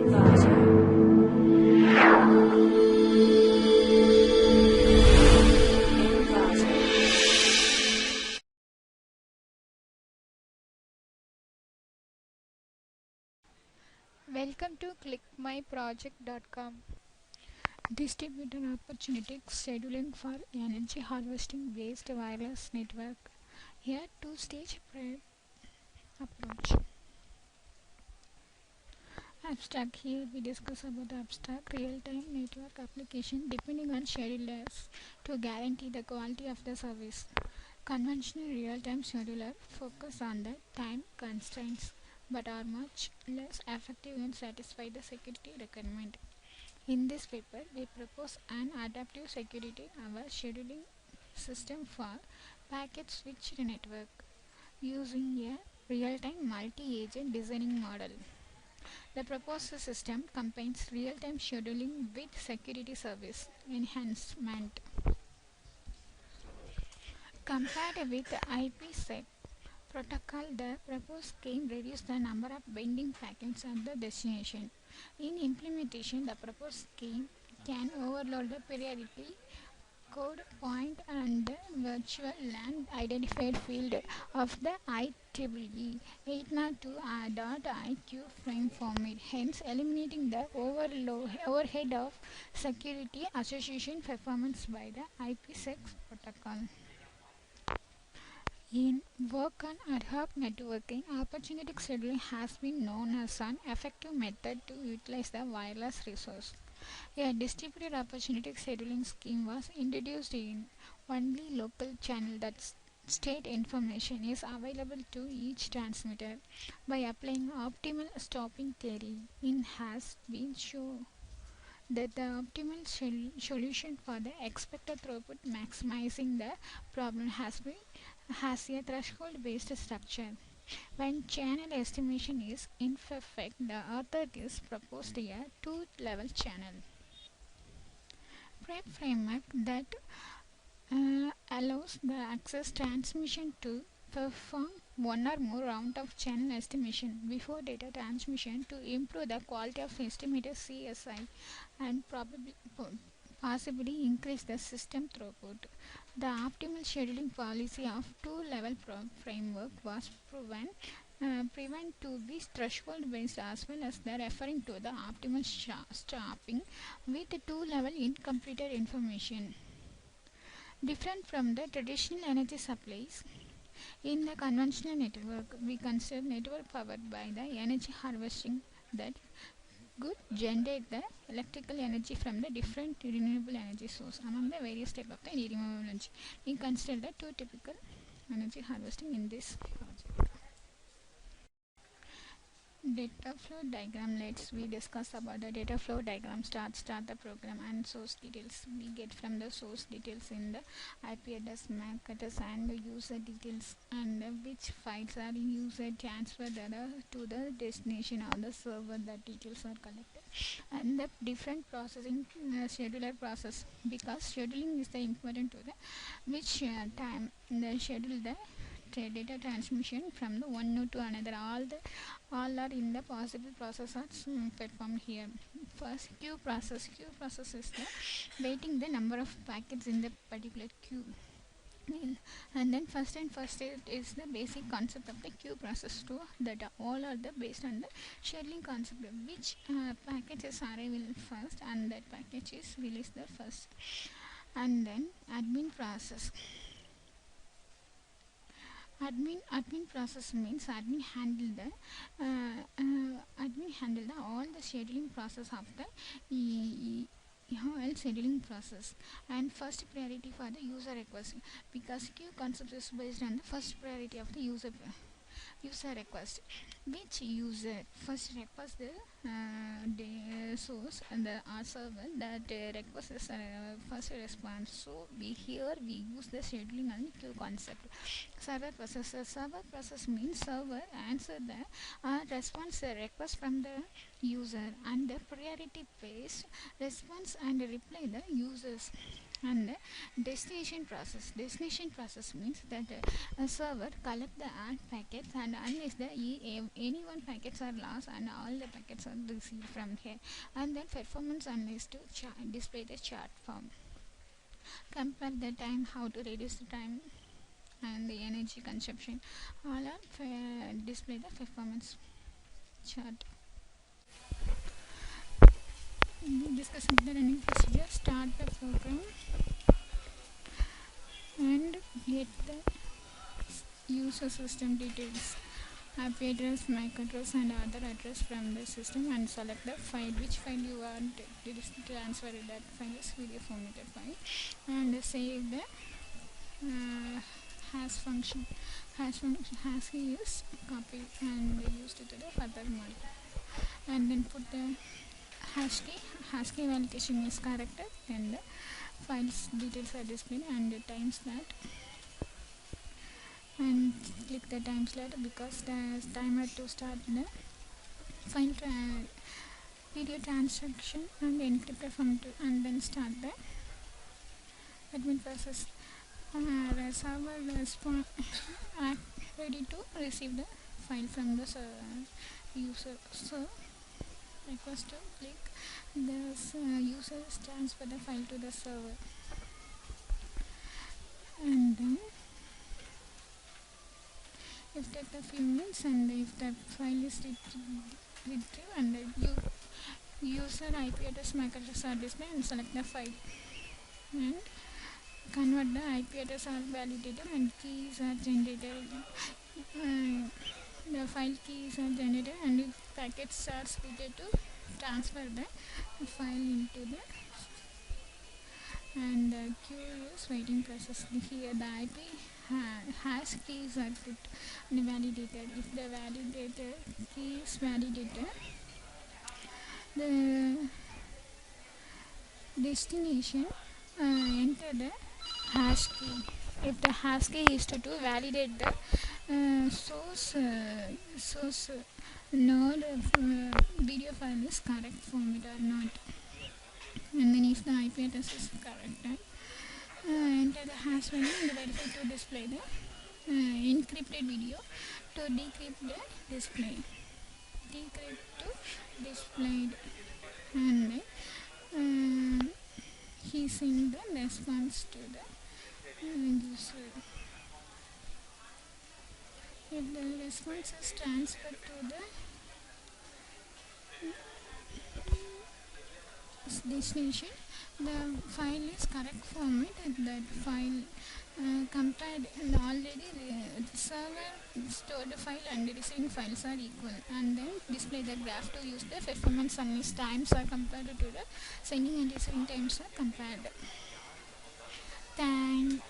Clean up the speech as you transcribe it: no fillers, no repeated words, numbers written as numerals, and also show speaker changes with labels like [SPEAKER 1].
[SPEAKER 1] Welcome to ClickMyProject.com. Distributed opportunistic scheduling for energy harvesting based wireless network. Here two-stage approach. Abstract. Here we discuss about the abstract real-time network application depending on schedulers to guarantee the quality of the service. Conventional real-time scheduler focus on the time constraints but are much less effective and satisfy the security requirement. In this paper, we propose an adaptive security our scheduling system for packet switched network using a real-time multi-agent designing model. The proposed system combines real-time scheduling with security service enhancement. Compared with the IPsec protocol, the proposed scheme reduces the number of binding packets at the destination. In implementation, the proposed scheme can overload the periodically code point and the virtual LAN identified field of the IEEE 802.IQ frame format, hence eliminating the overhead of security association performance by the IPsec protocol. In work on ad hoc networking, opportunistic scheduling has been known as an effective method to utilize the wireless resource. A distributed opportunistic scheduling scheme was introduced in only local channel that state information is available to each transmitter. By applying optimal stopping theory, it has been shown that the optimal solution for the expected throughput maximizing the problem has a threshold based structure. When channel estimation is imperfect, the authorities proposed a two-level channel prep framework that allows the access transmission to perform one or more round of channel estimation before data transmission to improve the quality of estimated CSI and possibly increase the system throughput. The optimal scheduling policy of two-level framework was proven to be threshold based as well as the referring to the optimal stopping with two-level incompleted information. Different from the traditional energy supplies, in the conventional network, we consider network powered by the energy harvesting that could generate the electrical energy from the different renewable energy source among the various types of the renewable energy. We consider the two typical energy harvesting in this project. Data flow diagram. Let's we discuss about the data flow diagram. Start the program and source details. We get from the source details in the IP address, MAC address, and the user details, and which files are user transferred to the destination or the server. The details are collected, and the different processing scheduler process, because scheduling is the important to the which time the schedule the data transmission from the one node to another. All are in the possible process are performed here. First, queue process. Queue process is the waiting the number of packets in the particular queue. And then first is the basic concept of the queue process too, that all are the based on the scheduling concept, which package is arrival first and that package is released the first. And then admin process. Admin process means admin handle all the scheduling process of the scheduling process, and first priority for the user request, because queue concept is based on the first priority of the user request, which user first request the source and the server that request is first response. So we use the scheduling and queue concept. Server process means server answer the response request from the user, and the priority based response and reply the users. And the destination process means that a server collect the add packets, and unless the any one packets are lost and all the packets are received from here, and then performance analyst to display the chart form, compare the time, how to reduce the time and the energy consumption, all are display the performance chart. We discuss the running procedure. Start the program and get the user system details, IP address, MAC address and other address from the system, and select the file, which file you want to transfer. That file is video formatted file, and save the hash function. Hash key is copy and used to the further mode, and then put the hash key validation is corrected, then the files details are displayed, and the time slot, and click the time slot because the timer to start the file video transaction and encrypted from to, and then start the admin process. The server response ready to receive the file from the user. So request to click the user transfer the file to the server, and then if take a few minutes, and if the file is retrieved, and the user IP address, MAC address are displayed, and select the file and convert the IP address are validated and keys are generated. The file keys are generated and packets are split to transfer the file into the, and the queue is waiting process. Here the IP hash keys are put and validated. If the validated key is validated, the destination enter the hash key. If the hash key is to validate the source node video file is correct format or not, and then if the IP address is correct, enter the hash value and verify to display the encrypted video to decrypt the display. Decrypt to displayed, and he sent the response to the user. If the response is transferred to the destination, the file is correct format, and that file compared and already the server stored file and the receiving files are equal, and then display the graph to use the performance analysis. Times are compared to the sending and receiving times are compared. Thank